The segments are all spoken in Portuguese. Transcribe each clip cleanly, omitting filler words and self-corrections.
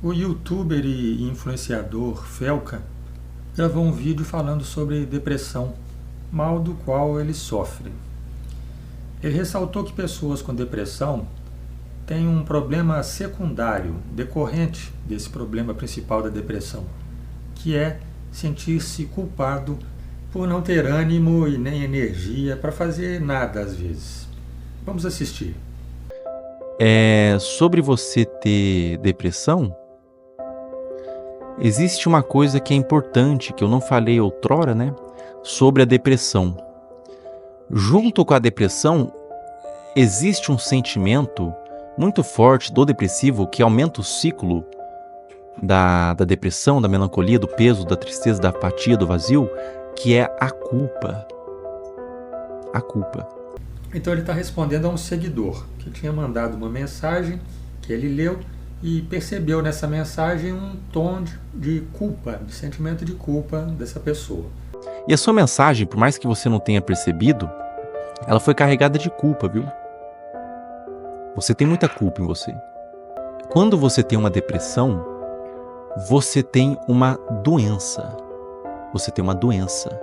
O youtuber e influenciador Felca gravou um vídeo falando sobre depressão, mal do qual ele sofre. Ele ressaltou que pessoas com depressão têm um problema secundário decorrente desse problema principal da depressão, que é sentir-se culpado por não ter ânimo e nem energia para fazer nada às vezes. Vamos assistir. Sobre você ter depressão, existe uma coisa que é importante, que eu não falei outrora, né? Sobre a depressão. Junto com a depressão, existe um sentimento muito forte do depressivo que aumenta o ciclo da depressão, da melancolia, do peso, da tristeza, da apatia, do vazio, que é a culpa. A culpa. Então ele está respondendo a um seguidor que tinha mandado uma mensagem que ele leu e percebeu nessa mensagem um tom de culpa, de sentimento de culpa dessa pessoa. E a sua mensagem, por mais que você não tenha percebido, ela foi carregada de culpa, viu? Você tem muita culpa em você. Quando você tem uma depressão, você tem uma doença. Você tem uma doença.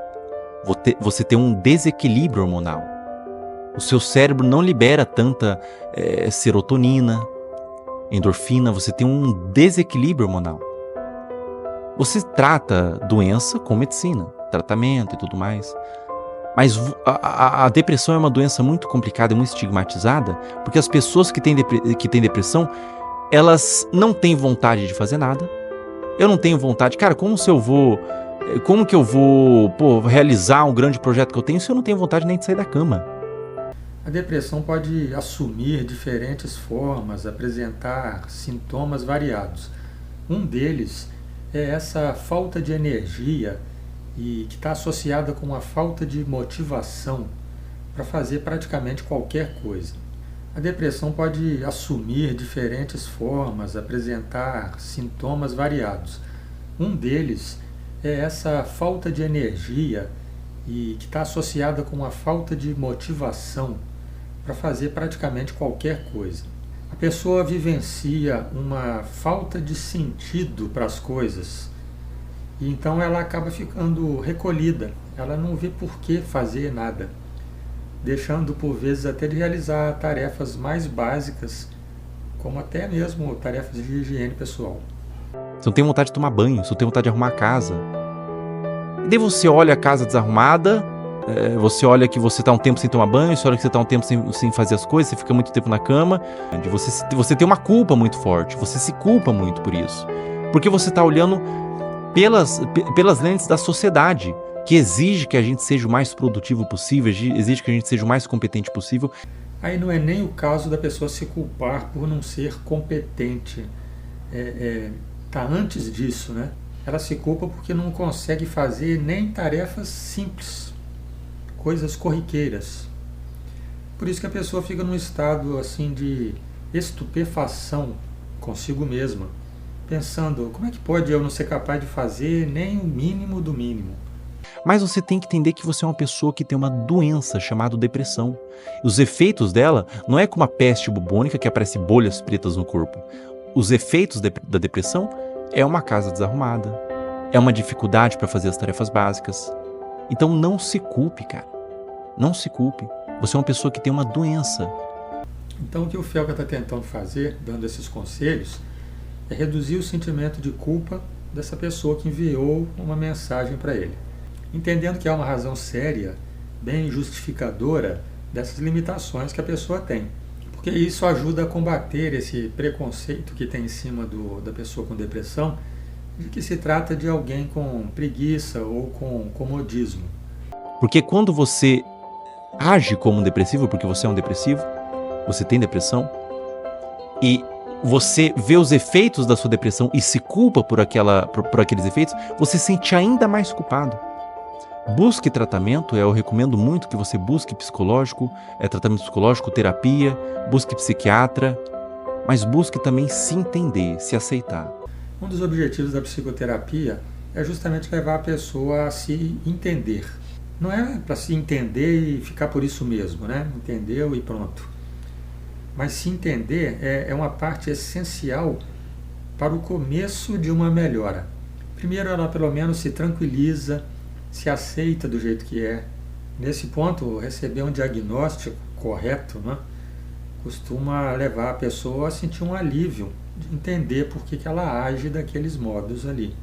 Você tem um desequilíbrio hormonal. O seu cérebro não libera tanta serotonina, endorfina. Você tem um desequilíbrio hormonal. Você trata doença com medicina, tratamento e tudo mais. Mas a depressão é uma doença muito complicada e muito estigmatizada, porque as pessoas que têm depressão, elas não têm vontade de fazer nada. Eu não tenho vontade. Cara, como que eu vou realizar um grande projeto que eu tenho se eu não tenho vontade nem de sair da cama? A depressão pode assumir diferentes formas, apresentar sintomas variados. Um deles é essa falta de energia e que está associada com uma falta de motivação para fazer praticamente qualquer coisa. A depressão pode assumir diferentes formas, apresentar sintomas variados. Um deles é essa falta de energia e que está associada com uma falta de motivação para fazer praticamente qualquer coisa. A pessoa vivencia uma falta de sentido para as coisas e então ela acaba ficando recolhida. Ela não vê por que fazer nada, deixando por vezes até de realizar tarefas mais básicas, como até mesmo tarefas de higiene pessoal. Você não tem vontade de tomar banho, você não tem vontade de arrumar a casa. E daí você olha a casa desarrumada, você olha que você está um tempo sem tomar banho, você olha que você está um tempo sem fazer as coisas, você fica muito tempo na cama. Você tem uma culpa muito forte, você se culpa muito por isso. Porque você está olhando pelas lentes da sociedade, que exige que a gente seja o mais produtivo possível, exige que a gente seja o mais competente possível. Aí não é nem o caso da pessoa se culpar por não ser competente. Tá antes disso, né? Ela se culpa porque não consegue fazer nem tarefas simples, coisas corriqueiras. Por isso que a pessoa fica num estado assim de estupefação consigo mesma, pensando, como é que pode eu não ser capaz de fazer nem o mínimo do mínimo? Mas você tem que entender que você é uma pessoa que tem uma doença chamada depressão. Os efeitos dela não é como a peste bubônica, que aparece bolhas pretas no corpo. Os efeitos da depressão é uma casa desarrumada, é uma dificuldade para fazer as tarefas básicas. Então não se culpe, cara. Não se culpe. Você é uma pessoa que tem uma doença. Então o que o Felca está tentando fazer, dando esses conselhos, é reduzir o sentimento de culpa dessa pessoa que enviou uma mensagem para ele, entendendo que há uma razão séria, bem justificadora dessas limitações que a pessoa tem. Porque isso ajuda a combater esse preconceito que tem em cima da pessoa com depressão, de que se trata de alguém com preguiça ou com comodismo. Porque quando você age como um depressivo, porque você é um depressivo, você tem depressão, e você vê os efeitos da sua depressão e se culpa por aqueles efeitos, você se sente ainda mais culpado. Busque tratamento, eu recomendo muito que você busque tratamento psicológico, terapia, busque psiquiatra, mas busque também se entender, se aceitar. Um dos objetivos da psicoterapia é justamente levar a pessoa a se entender. Não é para se entender e ficar por isso mesmo, né? Entendeu e pronto. Mas se entender é uma parte essencial para o começo de uma melhora. Primeiro ela pelo menos se tranquiliza, se aceita do jeito que é. Nesse ponto, receber um diagnóstico correto, né, costuma levar a pessoa a sentir um alívio, de entender por que ela age daqueles modos ali.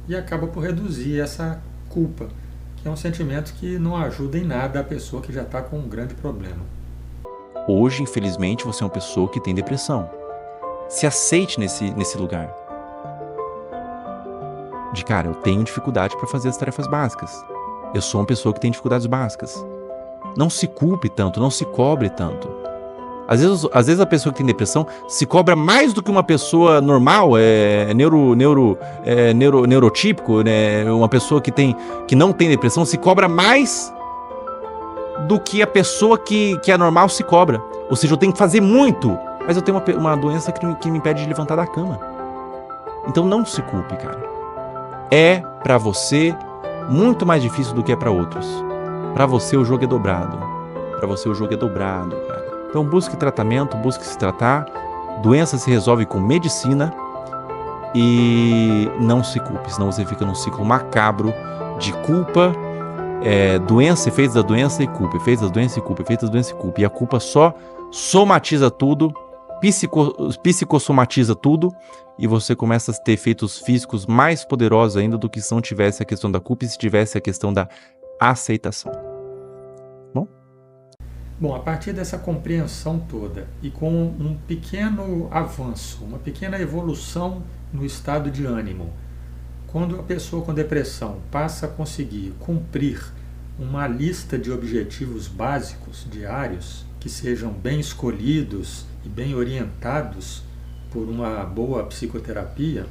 E acaba por reduzir essa culpa, que é um sentimento que não ajuda em nada a pessoa que já está com um grande problema. Hoje, infelizmente, você é uma pessoa que tem depressão. Se aceite nesse lugar. De cara, eu tenho dificuldade para fazer as tarefas básicas. Eu sou uma pessoa que tem dificuldades básicas. Não se culpe tanto, não se cobre tanto. Às vezes a pessoa que tem depressão se cobra mais do que uma pessoa normal, neurotípico, né? Uma pessoa que não tem depressão se cobra mais do que a pessoa que é normal se cobra. Ou seja, eu tenho que fazer muito, mas eu tenho uma doença que me impede de levantar da cama. Então não se culpe, cara. É pra você muito mais difícil do que é pra outros. Pra você o jogo é dobrado. Pra você o jogo é dobrado, cara. Então busque tratamento, busque se tratar. Doença se resolve com medicina. E não se culpe, senão você fica num ciclo macabro de culpa, doença, efeitos da doença e culpa, efeitos da doença e culpa, efeitos da doença e culpa. E a culpa só somatiza tudo, psicossomatiza tudo, e você começa a ter efeitos físicos mais poderosos ainda do que se não tivesse a questão da culpa e se tivesse a questão da aceitação. Bom, a partir dessa compreensão toda e com um pequeno avanço, uma pequena evolução no estado de ânimo, quando a pessoa com depressão passa a conseguir cumprir uma lista de objetivos básicos diários, que sejam bem escolhidos e bem orientados por uma boa psicoterapia,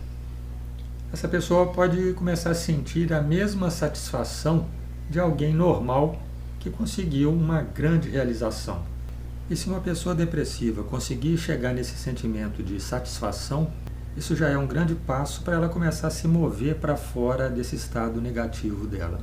essa pessoa pode começar a sentir a mesma satisfação de alguém normal que conseguiu uma grande realização. E se uma pessoa depressiva conseguir chegar nesse sentimento de satisfação, isso já é um grande passo para ela começar a se mover para fora desse estado negativo dela.